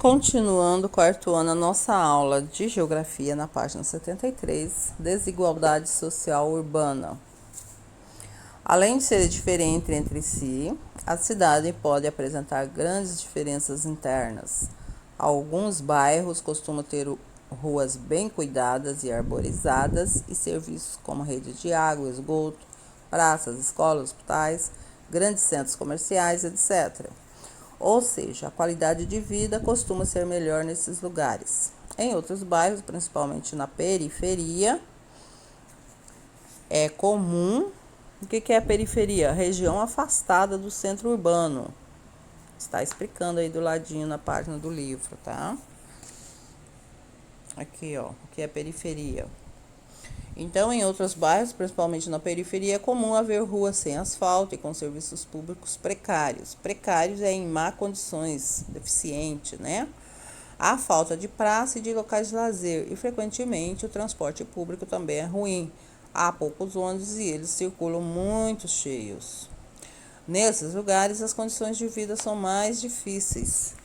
Continuando o quarto ano, a nossa aula de geografia na página 73, desigualdade social urbana. Além de serem diferentes entre si, a cidade pode apresentar grandes diferenças internas. Alguns bairros costumam ter ruas bem cuidadas e arborizadas e serviços como rede de água, esgoto, praças, escolas, hospitais, grandes centros comerciais, etc. Ou seja, a qualidade de vida costuma ser melhor nesses lugares. Em outros bairros, principalmente na periferia, é comum. O que é a periferia? Região afastada do centro urbano. Está explicando aí do ladinho na página do livro, tá? Aqui, ó, o que é periferia. Então, em outros bairros, principalmente na periferia, é comum haver ruas sem asfalto e com serviços públicos precários. Precários é em má condições, deficiente, né? Há falta de praça e de locais de lazer e, frequentemente, o transporte público também é ruim. Há poucos ônibus e eles circulam muito cheios. Nesses lugares, as condições de vida são mais difíceis.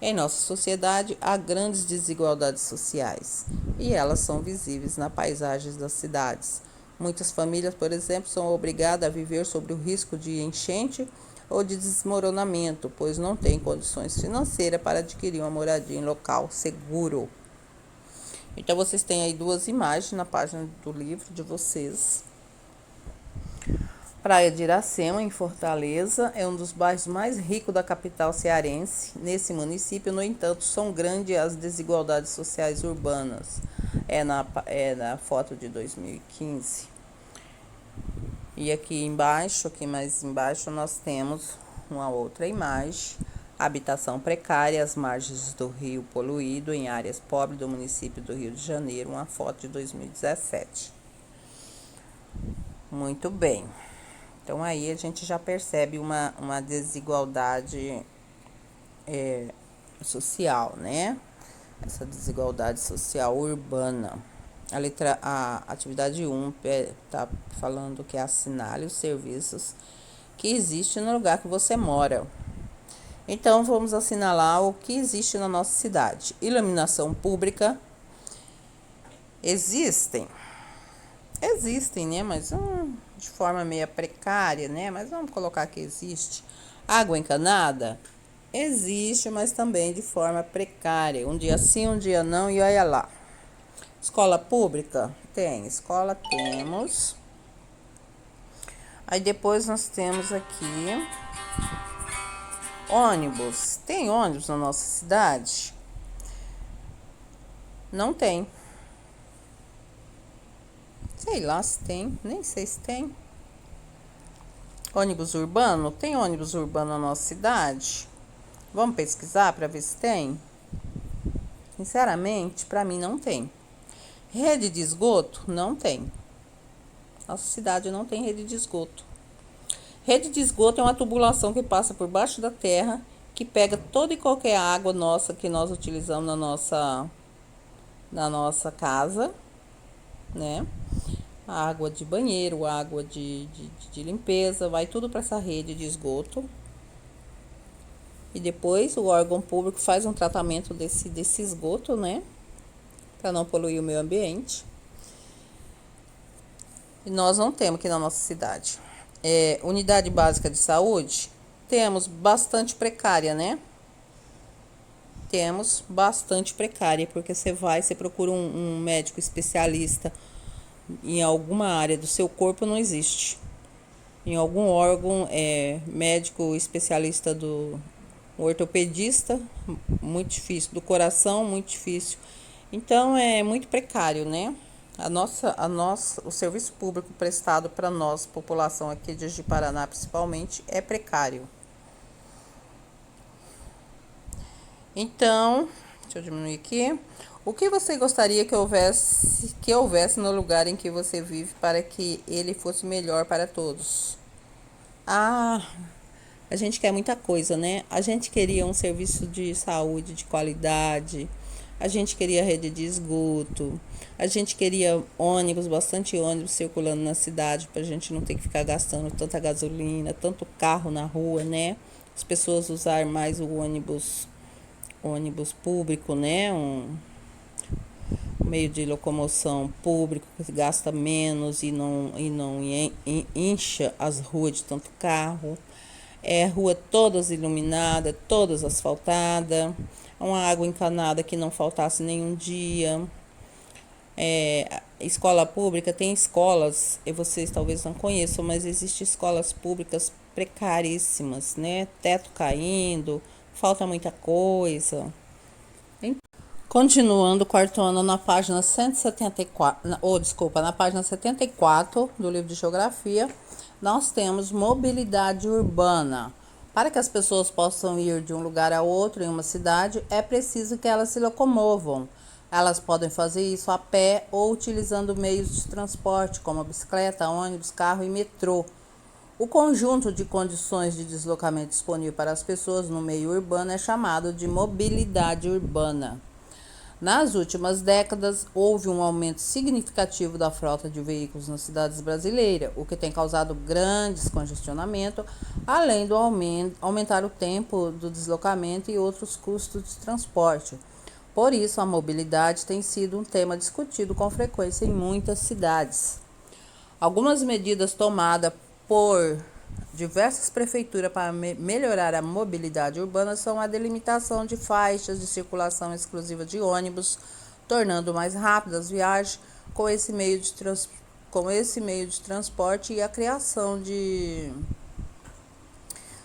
Em nossa sociedade, há grandes desigualdades sociais e elas são visíveis na paisagem das cidades. Muitas famílias, por exemplo, são obrigadas a viver sob o risco de enchente ou de desmoronamento, pois não têm condições financeiras para adquirir uma moradia em local seguro. Então, vocês têm aí duas imagens na página do livro de vocês. Praia de Iracema, em Fortaleza, é um dos bairros mais ricos da capital cearense. Nesse município, no entanto, são grandes as desigualdades sociais urbanas. É na foto de 2015. E aqui embaixo, aqui mais embaixo, nós temos uma outra imagem. Habitação precária às margens do rio poluído, em áreas pobres do município do Rio de Janeiro. Uma foto de 2017. Muito bem. Então, aí a gente já percebe uma desigualdade social, né? Essa desigualdade social urbana. A atividade 1 está falando que assinale os serviços que existem no lugar que você mora. Então, vamos assinalar o que existe na nossa cidade. Iluminação pública. Existem, né? Mas de forma meio precária, né? Mas vamos colocar que existe. Água encanada? Existe, mas também de forma precária. Um dia sim, um dia não, e olha lá. Escola pública? Tem. Escola temos. Aí depois nós temos aqui ônibus. Tem ônibus na nossa cidade? Não tem. Sei lá se tem, nem sei se tem. Ônibus urbano? Tem ônibus urbano na nossa cidade? Vamos pesquisar para ver se tem? Sinceramente, para mim não tem. Rede de esgoto? Não tem. Nossa cidade não tem rede de esgoto. Rede de esgoto é uma tubulação que passa por baixo da terra, que pega toda e qualquer água nossa que nós utilizamos na nossa casa, né? A água de banheiro, água de limpeza, vai tudo para essa rede de esgoto. E depois o órgão público faz um tratamento desse esgoto, né? Para não poluir o meio ambiente. E nós não temos aqui na nossa cidade. Unidade básica de saúde, temos bastante precária, né? Temos bastante precária, porque você procura um médico especialista em alguma área do seu corpo, não existe. Em algum órgão, médico especialista do ortopedista, muito difícil. Do coração, muito difícil. Então, é muito precário, né? O serviço público prestado para nós, população aqui de Paraná principalmente, é precário. Então, deixa eu diminuir aqui. O que você gostaria que houvesse no lugar em que você vive para que ele fosse melhor para todos? A gente quer muita coisa, né? A gente queria um serviço de saúde de qualidade, a gente queria rede de esgoto, a gente queria bastante ônibus circulando na cidade para a gente não ter que ficar gastando tanta gasolina, tanto carro na rua, né? As pessoas usarem mais o ônibus ônibus público, né? Um meio de locomoção público que gasta menos e não incha as ruas de tanto carro. É rua todas iluminada, todas asfaltada, uma água encanada que não faltasse nenhum dia. Escola pública, tem escolas, e vocês talvez não conheçam, mas existem escolas públicas precaríssimas, né? Teto caindo, falta muita coisa. Continuando o quarto ano na página 174, na página 74 do livro de Geografia, nós temos mobilidade urbana. Para que as pessoas possam ir de um lugar a outro em uma cidade, é preciso que elas se locomovam. Elas podem fazer isso a pé ou utilizando meios de transporte, como a bicicleta, ônibus, carro e metrô. O conjunto de condições de deslocamento disponível para as pessoas no meio urbano é chamado de mobilidade urbana. Nas últimas décadas, houve um aumento significativo da frota de veículos nas cidades brasileiras, o que tem causado grandes congestionamentos, além do aumentar o tempo do deslocamento e outros custos de transporte. Por isso, a mobilidade tem sido um tema discutido com frequência em muitas cidades. Algumas medidas tomadas por diversas prefeituras para melhorar a mobilidade urbana são a delimitação de faixas de circulação exclusiva de ônibus, tornando mais rápidas as viagens com esse meio de transporte, e a criação de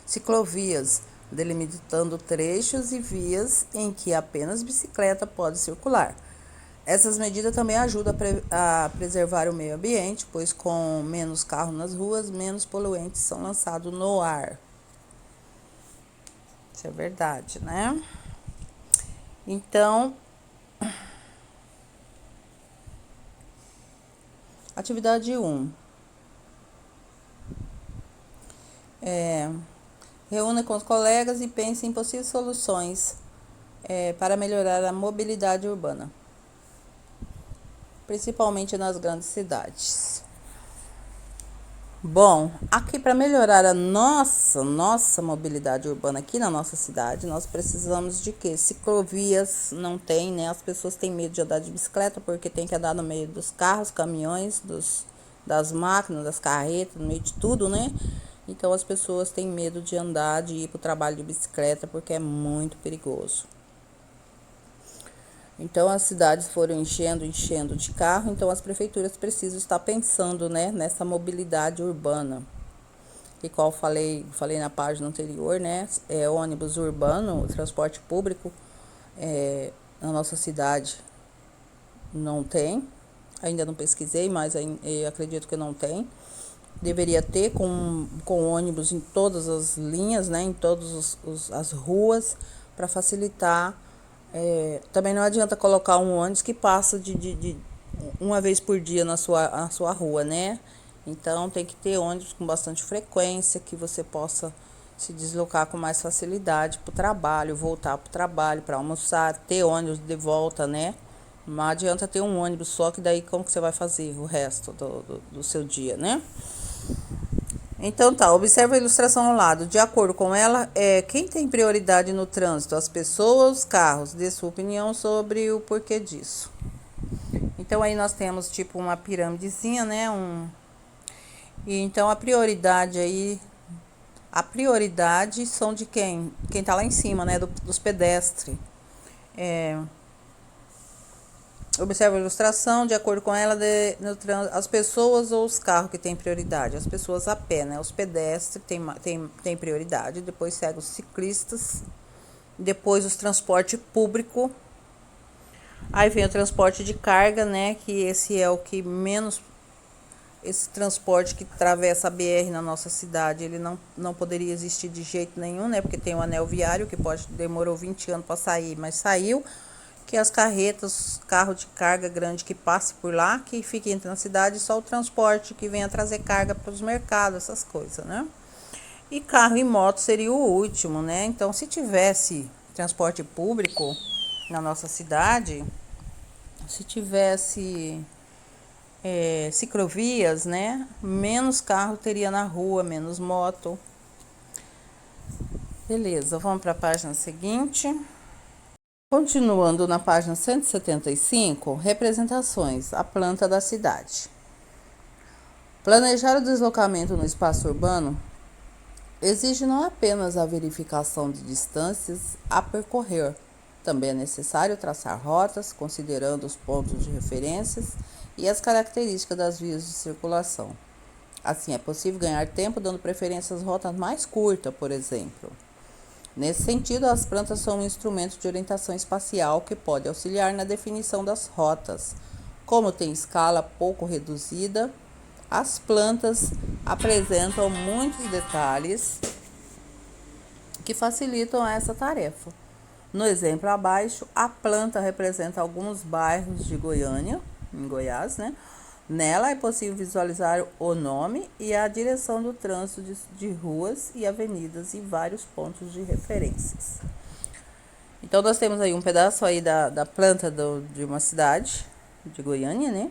ciclovias, delimitando trechos e vias em que apenas bicicleta pode circular. Essas medidas também ajudam a preservar o meio ambiente, pois com menos carros nas ruas, menos poluentes são lançados no ar. Isso é verdade, né? Então, atividade 1. Reúna com os colegas e pense em possíveis soluções para melhorar a mobilidade urbana, principalmente nas grandes cidades. Bom, aqui para melhorar a nossa mobilidade urbana aqui na nossa cidade, nós precisamos de quê? Ciclovias não tem, né? As pessoas têm medo de andar de bicicleta porque tem que andar no meio dos carros, caminhões, das máquinas, das carretas, no meio de tudo, né? Então as pessoas têm medo de andar, de ir para o trabalho de bicicleta porque é muito perigoso. Então as cidades foram enchendo de carro, então as prefeituras precisam estar pensando, né, nessa mobilidade urbana. E qual falei na página anterior, né, ônibus urbano, transporte público, na nossa cidade não tem, ainda não pesquisei, mas acredito que não tem. Deveria ter com ônibus em todas as linhas, né, em todas as ruas, para facilitar. Também não adianta colocar um ônibus que passa de uma vez por dia na sua rua, né? Então tem que ter ônibus com bastante frequência, que você possa se deslocar com mais facilidade para o trabalho, voltar para o trabalho, para almoçar, ter ônibus de volta, né? Não adianta ter um ônibus só, que daí como que você vai fazer o resto do seu dia, né? Então tá, observa a ilustração ao lado. De acordo com ela, quem tem prioridade no trânsito? As pessoas ou os carros? Dê sua opinião sobre o porquê disso. Então aí nós temos tipo uma pirâmidezinha, né? E então a prioridade são de quem? Quem tá lá em cima, né? Dos pedestres. Observa a ilustração, de acordo com ela, as pessoas ou os carros que têm prioridade? As pessoas a pé, né? Os pedestres têm prioridade, depois segue os ciclistas, depois os transporte público, aí vem o transporte de carga, né? Que esse é o que menos, esse transporte que atravessa a BR na nossa cidade, ele não poderia existir de jeito nenhum, né? Porque tem o anel viário, que demorou 20 anos para sair, mas saiu. Que as carretas, carro de carga grande que passe por lá, que fique entre na cidade, só o transporte que venha trazer carga para os mercados, essas coisas, né? E carro e moto seria o último, né? Então, se tivesse transporte público na nossa cidade, se tivesse ciclovias, né? Menos carro teria na rua, menos moto. Beleza, vamos para a página seguinte. Continuando na página 175, representações, a planta da cidade. Planejar o deslocamento no espaço urbano exige não apenas a verificação de distâncias a percorrer, também é necessário traçar rotas, considerando os pontos de referências e as características das vias de circulação. Assim, é possível ganhar tempo dando preferência às rotas mais curtas, por exemplo. Nesse sentido, as plantas são um instrumento de orientação espacial que pode auxiliar na definição das rotas. Como tem escala pouco reduzida, as plantas apresentam muitos detalhes que facilitam essa tarefa. No exemplo abaixo, a planta representa alguns bairros de Goiânia, em Goiás, né? Nela é possível visualizar o nome e a direção do trânsito de ruas e avenidas e vários pontos de referências. Então, nós temos aí um pedaço aí da planta de uma cidade de Goiânia, né?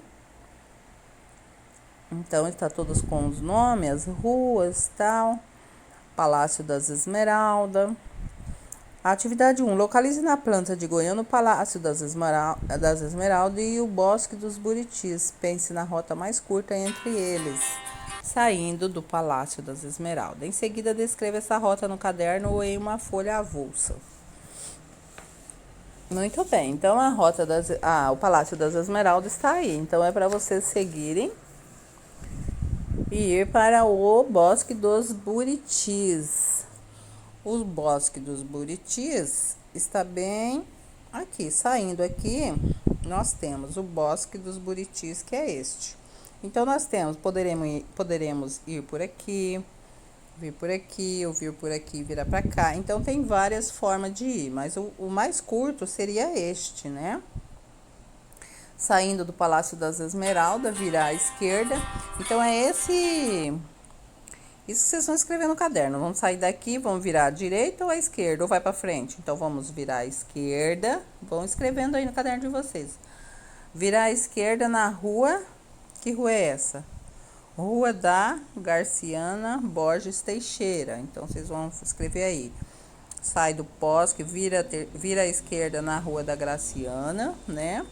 Então, está todos com os nomes, as ruas, tal. Palácio das Esmeraldas. A atividade 1. Localize na planta de Goiânia o Palácio das Esmeraldas e o Bosque dos Buritis. Pense na rota mais curta entre eles, saindo do Palácio das Esmeraldas. Em seguida, descreva essa rota no caderno ou em uma folha avulsa. Muito bem. Então, o Palácio das Esmeraldas está aí. Então, é para vocês seguirem e ir para o Bosque dos Buritis. O Bosque dos Buritis está bem aqui. Saindo aqui, nós temos o Bosque dos Buritis, que é este. Então, nós poderemos ir por aqui, vir por aqui, ou vir por aqui e virar para cá. Então, tem várias formas de ir, mas o mais curto seria este, né? Saindo do Palácio das Esmeraldas, virar à esquerda. Então, é isso que vocês vão escrever no caderno. Vamos sair daqui, vamos virar à direita ou à esquerda, ou vai para frente? Então, vamos virar à esquerda. Vão escrevendo aí no caderno de vocês. Virar à esquerda na rua. Que rua é essa? Rua da Garciana Borges Teixeira. Então, vocês vão escrever aí. Sai do Bosque, vira à esquerda na Rua da Graciana, né?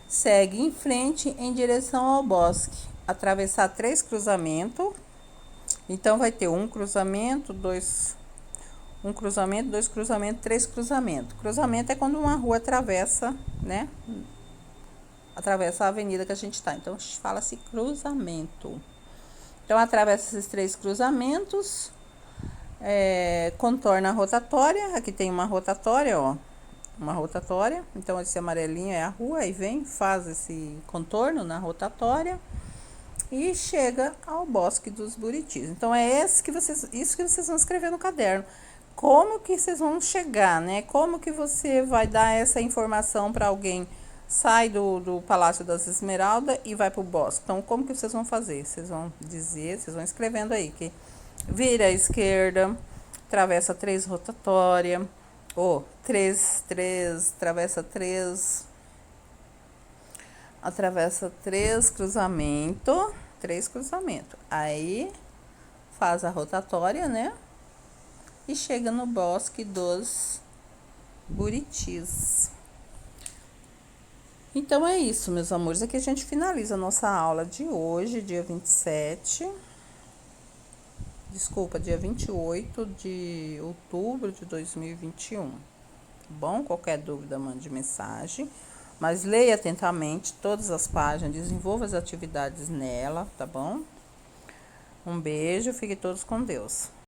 Segue em frente em direção ao bosque. Atravessar 3 cruzamentos. Então, vai ter um cruzamento, dois cruzamentos, 3 cruzamentos. Cruzamento é quando uma rua atravessa, né? Atravessa a avenida que a gente está. Então, fala-se cruzamento. Então, atravessa esses 3 cruzamentos, contorna a rotatória. Aqui tem uma rotatória, ó. Uma rotatória. Então, esse amarelinho é a rua. Aí vem, faz esse contorno na rotatória e chega ao Bosque dos Buritis. Então, é isso que vocês vão escrever no caderno. Como que vocês vão chegar, né? Como que você vai dar essa informação para alguém? Sai do Palácio das Esmeraldas e vai para o bosque. Então, como que vocês vão fazer? Vocês vão escrevendo aí que vira à esquerda, atravessa 3 rotatória, atravessa 3 cruzamento. Aí, faz a rotatória, né? E chega no Bosque dos Buritis. Então, é isso, meus amores. Aqui a gente finaliza a nossa aula de hoje, dia 28 de outubro de 2021. Tá bom? Qualquer dúvida, mande mensagem. Mas leia atentamente todas as páginas, desenvolva as atividades nela, tá bom? Um beijo, fiquem todos com Deus.